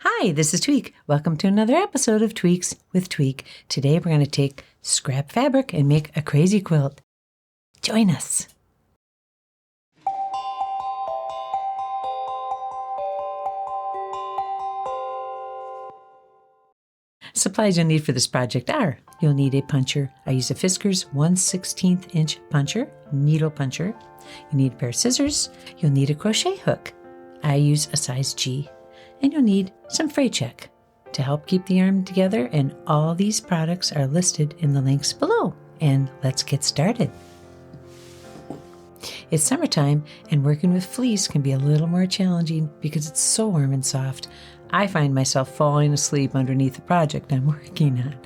Hi, this is Tweek. Welcome to another episode of Tweeks with Tweek. Today we're going to take scrap fabric and make a crazy quilt. Join us. Supplies you'll need for this project are: you'll need a puncher. I use a Fiskars 1/16 inch puncher, needle puncher. You need a pair of scissors. You'll need a crochet hook. I use a size G. And you'll need some Fray check to help keep the yarn together, and all these products are listed in the links below. And let's get started. It's summertime, and working with fleece can be a little more challenging because it's so warm and soft. I find myself falling asleep underneath the project I'm working on.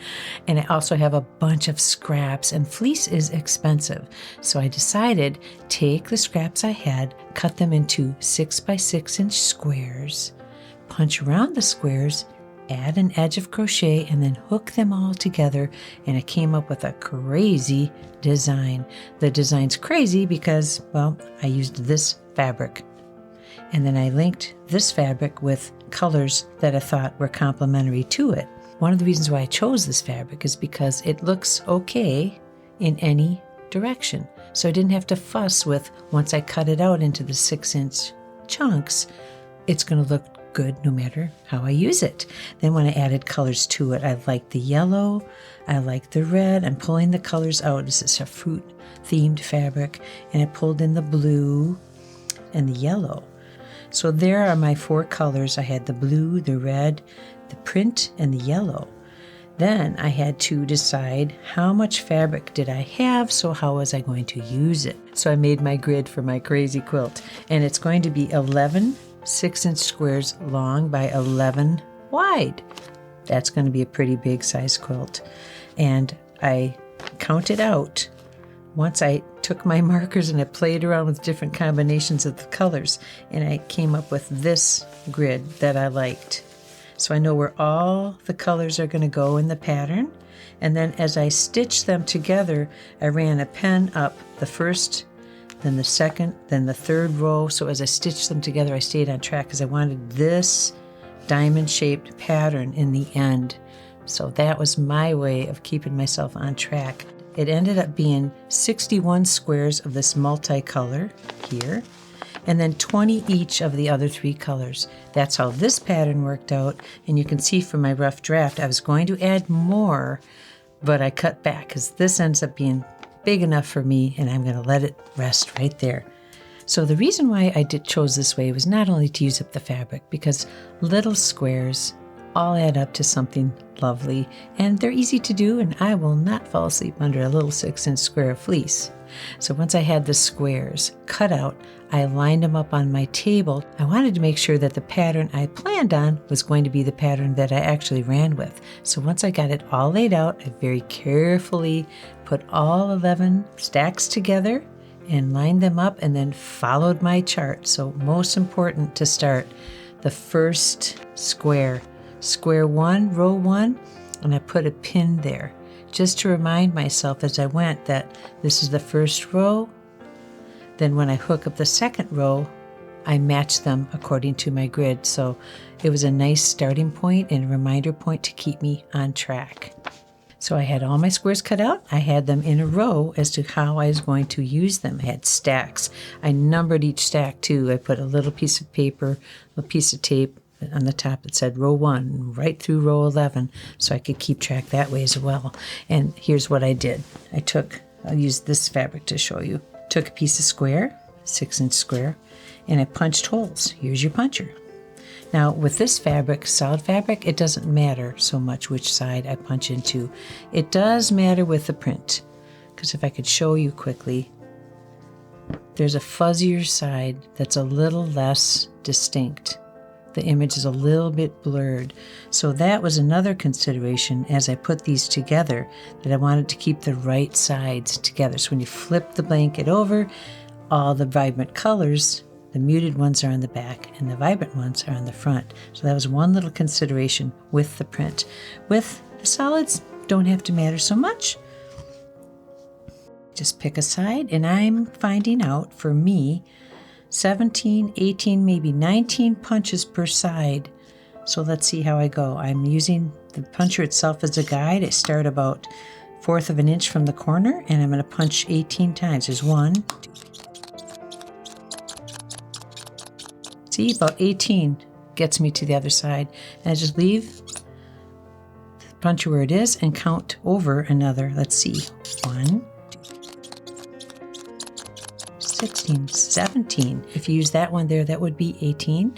And I also have a bunch of scraps, and fleece is expensive. So I decided, take the scraps I had, cut them into 6x6 inch squares, punch around the squares, add an edge of crochet, and then hook them all together, and I came up with a crazy design. The design's crazy because, well, I used this fabric, and then I linked this fabric with colors that I thought were complementary to it. One of the reasons why I chose this fabric is because it looks okay in any direction. So I didn't have to fuss with, once I cut it out into the 6-inch chunks, it's going to look good no matter how I use it. Then when I added colors to it, I liked the yellow, I liked the red. I'm pulling the colors out. This is a fruit themed fabric, and I pulled in the blue and the yellow. So there are my 4 colors. I had the blue, the red, the print, and the yellow. Then I had to decide how much fabric did I have, so how was I going to use it? So I made my grid for my crazy quilt, and it's going to be 11 6-inch squares long by 11 wide. That's going to be a pretty big size quilt. And I counted out, once I took my markers and I played around with different combinations of the colors, and I came up with this grid that I liked. So I know where all the colors are going to go in the pattern. And then as I stitched them together, I ran a pen up the first, then the second, then the third row. So as I stitched them together, I stayed on track because I wanted this diamond-shaped pattern in the end. So that was my way of keeping myself on track. It ended up being 61 squares of this multicolor here, and then 20 each of the other 3 colors. That's how this pattern worked out. And you can see from my rough draft, I was going to add more, but I cut back because this ends up being big enough for me, and I'm going to let it rest right there. So the reason why I chose this way was not only to use up the fabric, because little squares all add up to something lovely, and they're easy to do, and I will not fall asleep under a little 6-inch square of fleece. So once I had the squares cut out, I lined them up on my table. I wanted to make sure that the pattern I planned on was going to be the pattern that I actually ran with. So once I got it all laid out, I very carefully put all 11 stacks together and lined them up, and then followed my chart. So most important to start, the first square 1, row 1, and I put a pin there just to remind myself as I went that this is the first row. Then when I hook up the second row, I match them according to my grid. So it was a nice starting point and a reminder point to keep me on track. So I had all my squares cut out. I had them in a row as to how I was going to use them. I had stacks. I numbered each stack too. I put a little piece of paper, a piece of tape on the top that said row 1 right through row 11, so I could keep track that way as well. And here's what I did. I'll use this fabric to show you. Took a piece of square, 6-inch square, and I punched holes. Here's your puncher. Now with this fabric, solid fabric, it doesn't matter so much which side I punch into. It does matter with the print, because if I could show you quickly, there's a fuzzier side that's a little less distinct. The image is a little bit blurred. So that was another consideration as I put these together, that I wanted to keep the right sides together. So when you flip the blanket over, all the vibrant colors, the muted ones are on the back and the vibrant ones are on the front. So that was one little consideration with the print. With the solids, don't have to matter so much. Just pick a side, and I'm finding out for me 17, 18, maybe 19 punches per side. So let's see how I go. I'm using the puncher itself as a guide. I start about 1/4 of an inch from the corner, and I'm going to punch 18 times. There's 1, 2, 3. See, about 18 gets me to the other side. And I just leave the puncher where it is and count over another. Let's see. 1, 2, 16, 17. If you use that one there, that would be 18.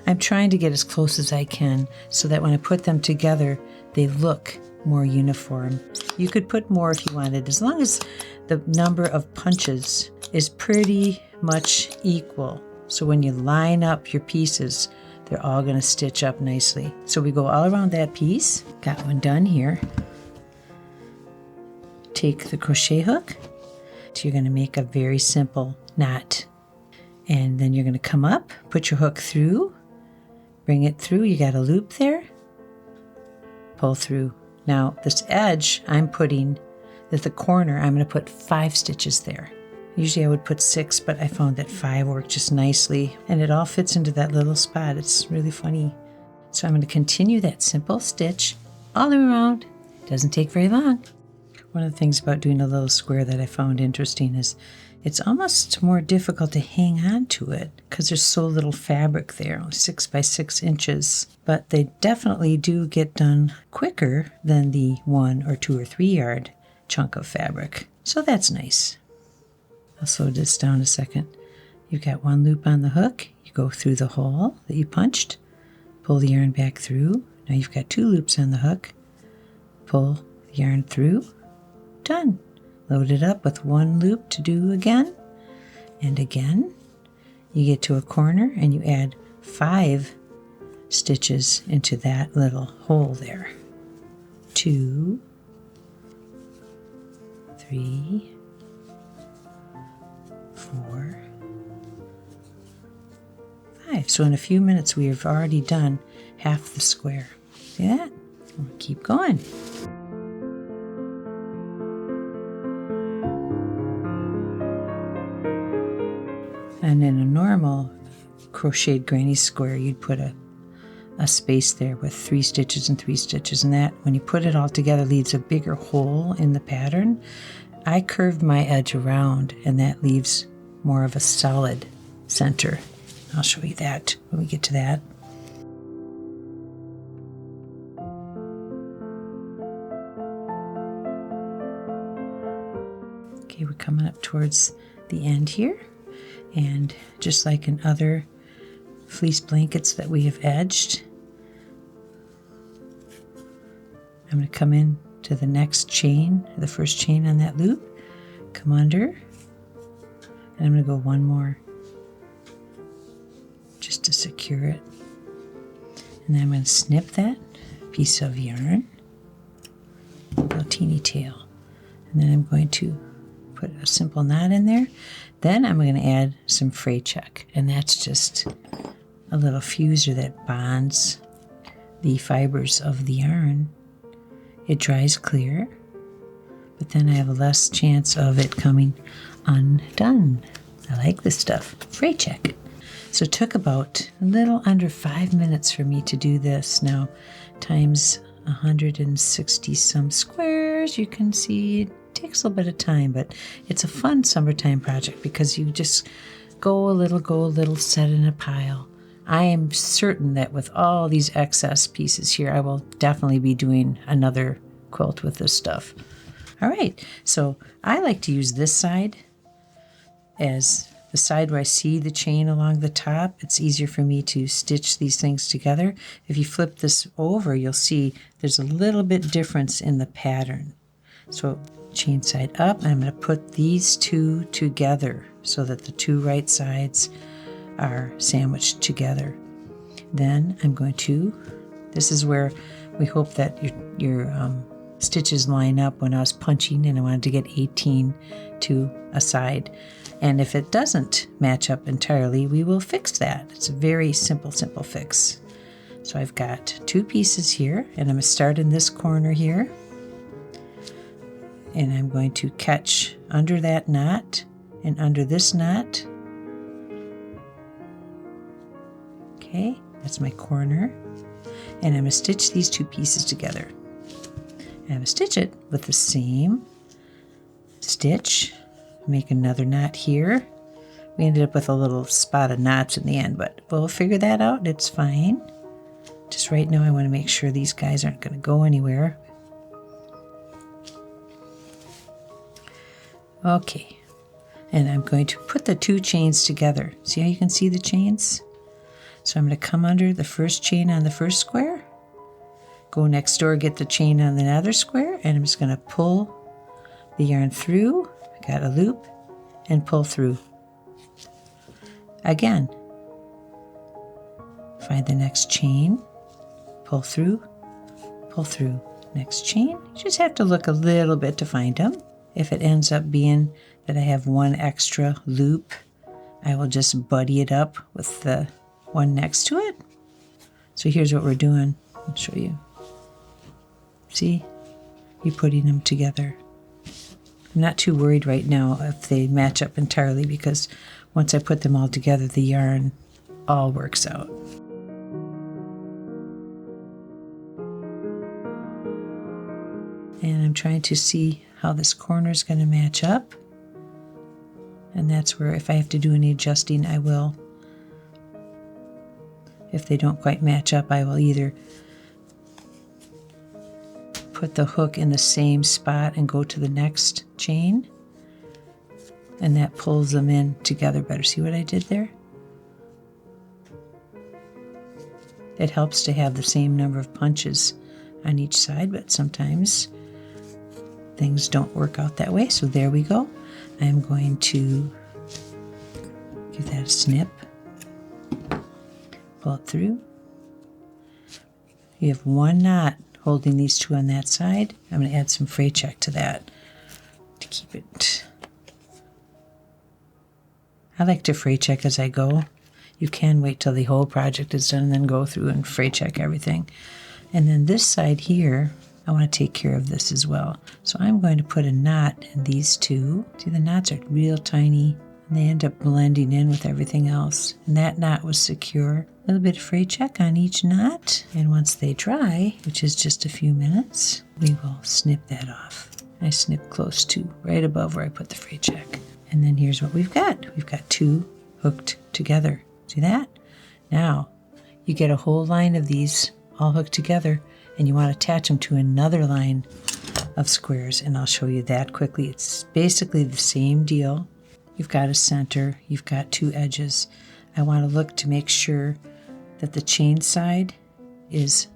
I'm trying to get as close as I can so that when I put them together, they look more uniform. You could put more if you wanted, as long as the number of punches is pretty much equal. So when you line up your pieces, they're all going to stitch up nicely. So we go all around that piece. Got one done here. Take the crochet hook. So you're going to make a very simple knot. And then you're going to come up, put your hook through, bring it through. You got a loop there. Pull through. Now this edge I'm putting at the corner, I'm going to put 5 stitches there. Usually I would put 6, but I found that 5 worked just nicely, and it all fits into that little spot. It's really funny. So I'm going to continue that simple stitch all the way around. It doesn't take very long. One of the things about doing a little square that I found interesting is it's almost more difficult to hang on to it because there's so little fabric there, 6 by 6 inches. But they definitely do get done quicker than the 1 or 2 or 3 yard chunk of fabric. So that's nice. I'll slow this down a second. You've got 1 loop on the hook. You go through the hole that you punched, pull the yarn back through. Now you've got 2 loops on the hook. Pull the yarn through. Done. Load it up with 1 loop to do again and again. You get to a corner and you add 5 stitches into that little hole there. 2, 3, 4, 5. So in a few minutes we have already done half the square. See that? We'll keep going. And in a normal crocheted granny square, you'd put a space there with 3 stitches and 3 stitches, and that, when you put it all together, leaves a bigger hole in the pattern. I curved my edge around, and that leaves more of a solid center. I'll show you that when we get to that. Okay, we're coming up towards the end here. And just like in other fleece blankets that we have edged, I'm going to come in to the next chain, the first chain on that loop, come under, and I'm going to go 1 more just to secure it. And then I'm going to snip that piece of yarn, a little teeny tail, and then I'm going to put a simple knot in there. Then I'm going to add some Fray check, and that's just a little fuser that bonds the fibers of the yarn. It dries clear, but then I have less chance of it coming undone. I like this stuff. Fray check. So it took about a little under 5 minutes for me to do this. Now, times 160 some squares, you can see it takes a little bit of time, but it's a fun summertime project because you just go a little, set in a pile. I am certain that with all these excess pieces here, I will definitely be doing another quilt with this stuff. All right, so I like to use this side as the side where I see the chain along the top. It's easier for me to stitch these things together. If you flip this over, you'll see there's a little bit difference in the pattern. So chain side up, and I'm going to put these 2 together so that the 2 right sides are sandwiched together. Then I'm going to, this is where we hope that your stitches line up. When I was punching and I wanted to get 18 to a side, and if it doesn't match up entirely, we will fix that. It's a very simple fix. So I've got 2 pieces here, and I'm going to start in this corner here. And I'm going to catch under that knot and under this knot. Okay, That's my corner. And I'm going to stitch these two pieces together. And I'm going to stitch it with the same stitch. Make another knot here. We ended up with a little spot of knots in the end, but we'll figure that out. It's fine. Just right now I want to make sure these guys aren't going to go anywhere. Okay. And I'm going to put the two chains together. See how you can see the chains? So I'm going to come under the first chain on the first square, go next door, get the chain on the other square, and I'm just going to pull the yarn through. I got a loop and pull through. Again, find the next chain, pull through, next chain. You just have to look a little bit to find them. If it ends up being that I have one extra loop, I will just buddy it up with the one next to it. So here's what we're doing. I'll show you. See? You're putting them together. I'm not too worried right now if they match up entirely, because once I put them all together, the yarn all works out. And I'm trying to see how this corner is going to match up. And that's where, if I have to do any adjusting, I will. If they don't quite match up, I will either put the hook in the same spot and go to the next chain, and that pulls them in together better. See what I did there? It helps to have the same number of punches on each side, but sometimes things don't work out that way. So there we go. I'm going to give that a snip. Pull it through. You have one knot holding these two on that side. I'm going to add some fray check to that to keep it. I like to fray check as I go. You can wait till the whole project is done and then go through and fray check everything. And then this side here, I want to take care of this as well. So I'm going to put a knot in these two. See, the knots are real tiny and they end up blending in with everything else. And that knot was secure. A little bit of fray check on each knot. And once they dry, which is just a few minutes, we will snip that off. I snip close to right above where I put the fray check. And then here's what we've got. We've got two hooked together. See that? Now, you get a whole line of these all hooked together, and you want to attach them to another line of squares, and I'll show you that quickly. It's basically the same deal. You've got a center, you've got two edges. I want to look to make sure that the chain side is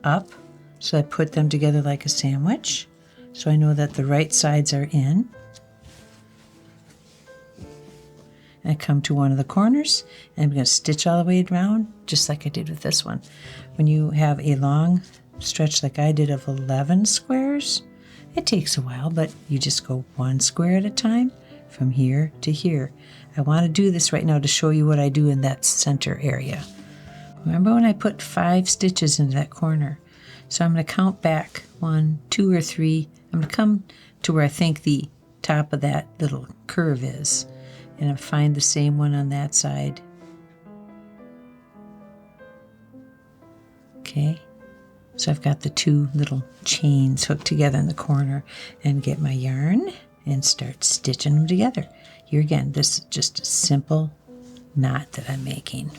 up, so I put them together like a sandwich, so I know that the right sides are in. And I come to one of the corners, and I'm going to stitch all the way around, just like I did with this one. When you have a long stretch like I did of 11 squares, it takes a while, but you just go one square at a time from here to here. I want to do this right now to show you what I do in that center area. Remember when I put 5 stitches into that corner? So I'm going to count back 1, 2, or 3. I'm going to come to where I think the top of that little curve is, and I'll find the same one on that side. Okay, so I've got the two little chains hooked together in the corner, and get my yarn and start stitching them together. Here again, this is just a simple knot that I'm making.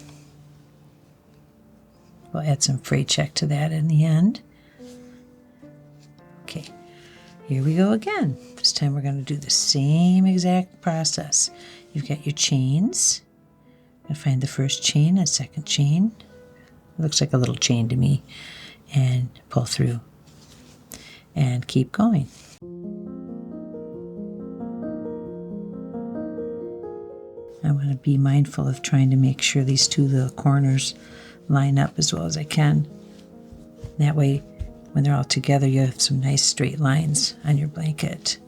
We'll add some fray check to that in the end. Okay, here we go again. This time we're going to do the same exact process. You've got your chains. And find the first chain, a second chain. It looks like a little chain to me. And pull through. And keep going. I want to be mindful of trying to make sure these two little corners line up as well as I can. That way, when they're all together, you have some nice straight lines on your blanket.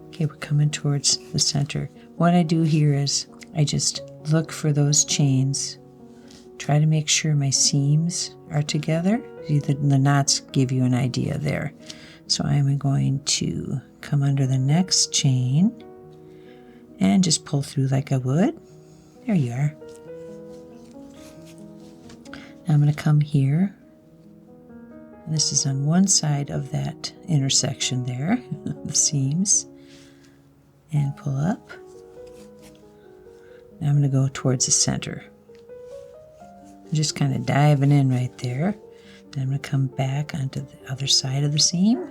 Okay, we're coming towards the center. What I do here is I just look for those chains, try to make sure my seams are together. See, the knots give you an idea there. So I'm going to come under the next chain and just pull through like I would. There you are. I'm going to come here. And this is on one side of that intersection there, the seams, and pull up. Now I'm going to go towards the center. I'm just kind of diving in right there. Then I'm going to come back onto the other side of the seam.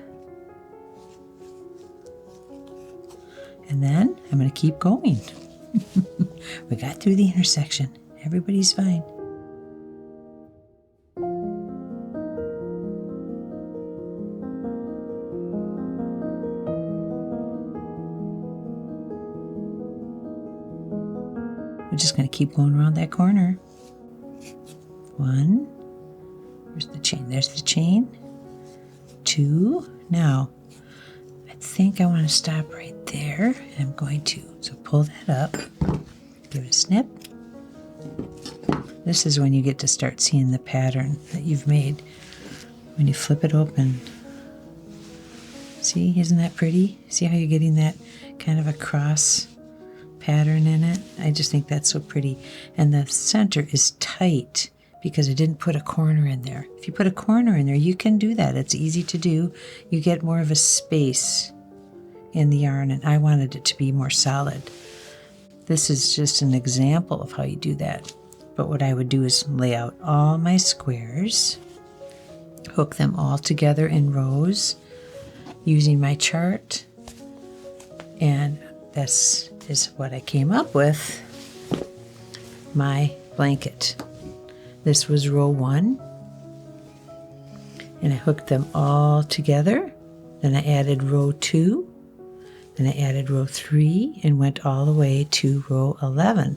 And then I'm going to keep going. We got through the intersection. Everybody's fine. We're just going to keep going around that corner. 1. There's the chain. There's the chain. 2. Now, I think I want to stop right there. And I'm going to. So pull that up. Give it a snip. This is when you get to start seeing the pattern that you've made. When you flip it open. See, isn't that pretty? See how you're getting that kind of a cross pattern in it? I just think that's so pretty. And the center is tight because I didn't put a corner in there. If you put a corner in there, you can do that. It's easy to do. You get more of a space in the yarn, and I wanted it to be more solid. This is just an example of how you do that. But what I would do is lay out all my squares, hook them all together in rows using my chart, and this is what I came up with, my blanket. This was row 1, and I hooked them all together. Then I added row 2, then I added row 3, and went all the way to row 11.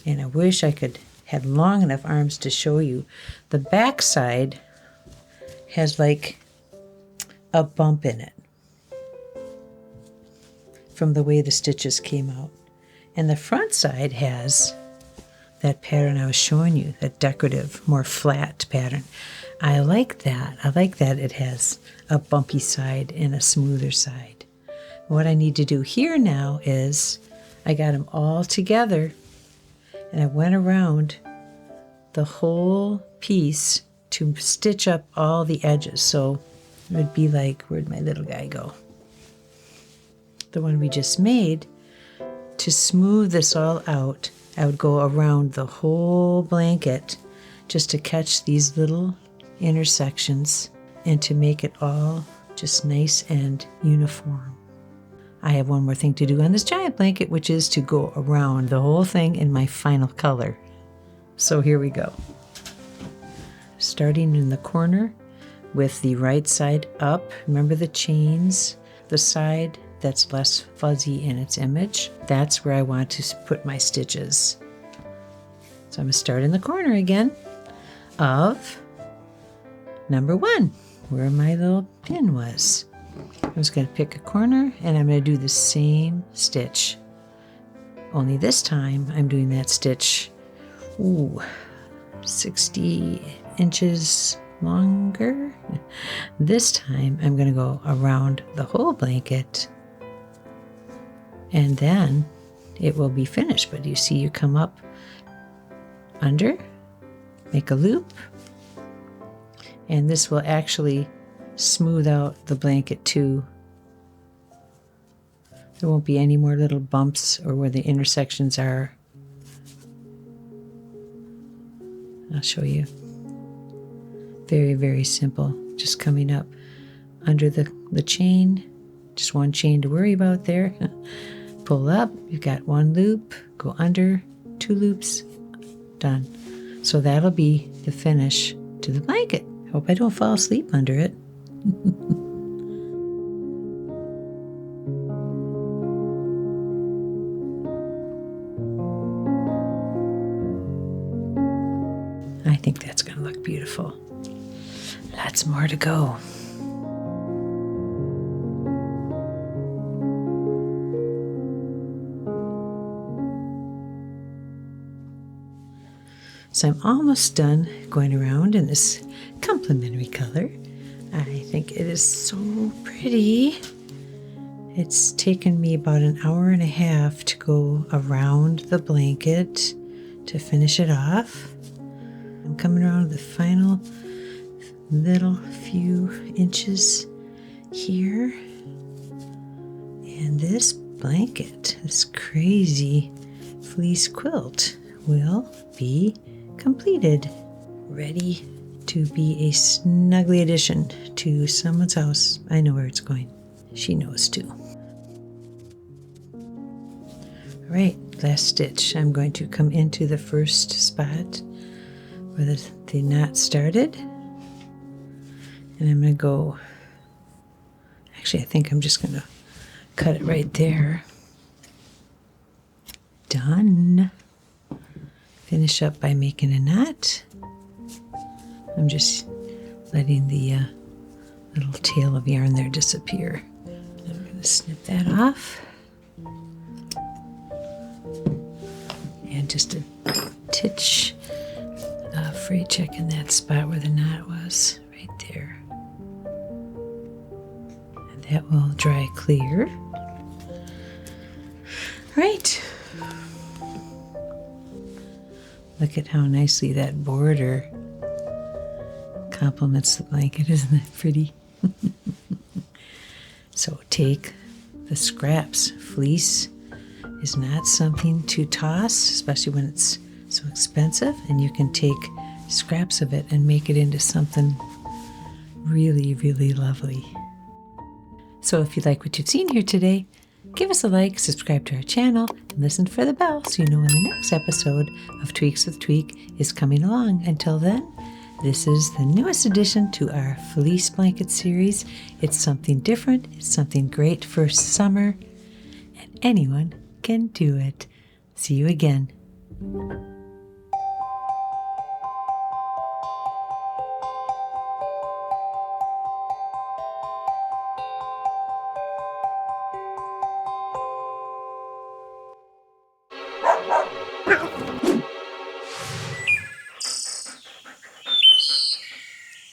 And I wish I could have long enough arms to show you. The back side has like a bump in it from the way the stitches came out. And the front side has that pattern I was showing you, that decorative, more flat pattern. I like that. I like that it has a bumpy side and a smoother side. What I need to do here now is I got them all together and I went around the whole piece to stitch up all the edges. So it would be like, where'd my little guy go? The one we just made. To smooth this all out, I would go around the whole blanket just to catch these little intersections and to make it all just nice and uniform. I have one more thing to do on this giant blanket, which is to go around the whole thing in my final color. So here we go. Starting in the corner with the right side up. Remember the chains, the side that's less fuzzy in its image. That's where I want to put my stitches. So I'm going to start in the corner again of number 1, where my little pin was. I'm just going to pick a corner and I'm going to do the same stitch. Only this time I'm doing that stitch 60 inches longer. This time I'm going to go around the whole blanket and then it will be finished. But you see, you come up under, make a loop, and this will actually smooth out the blanket too. There won't be any more little bumps or where the intersections are. I'll show you. Very, very simple. Just coming up under the chain. Just one chain to worry about there. Pull up. You've got one loop. Go under. 2 loops. Done. So that'll be the finish to the blanket. Hope I don't fall asleep under it. I think that's going to look beautiful. Lots more to go. So I'm almost done going around in this complementary color. I think it is so pretty. It's taken me about an hour and a half to go around the blanket to finish it off. I'm coming around the final little few inches here. And this blanket, this crazy fleece quilt, will be completed. Ready to be a snuggly addition to someone's house. I know where it's going. She knows too. All right, last stitch. I'm going to come into the first spot where the knot started. And I'm going to go, actually I think I'm just going to cut it right there. Done. Finish up by making a knot. I'm just letting the little tail of yarn there disappear. I'm going to snip that off. And just a titch Fray check in that spot where the knot was, right there. And that will dry clear. All right. Look at how nicely that border complements the blanket. Isn't that pretty? So take the scraps. Fleece is not something to toss, especially when it's so expensive, and you can take scraps of it and make it into something really, really lovely. So if you like what you've seen here today, give us a like, subscribe to our channel, and listen for the bell so you know when the next episode of Tweaks with Tweek is coming along. Until then, this is the newest addition to our fleece blanket series. It's something different, it's something great for summer, and anyone can do it. See you again.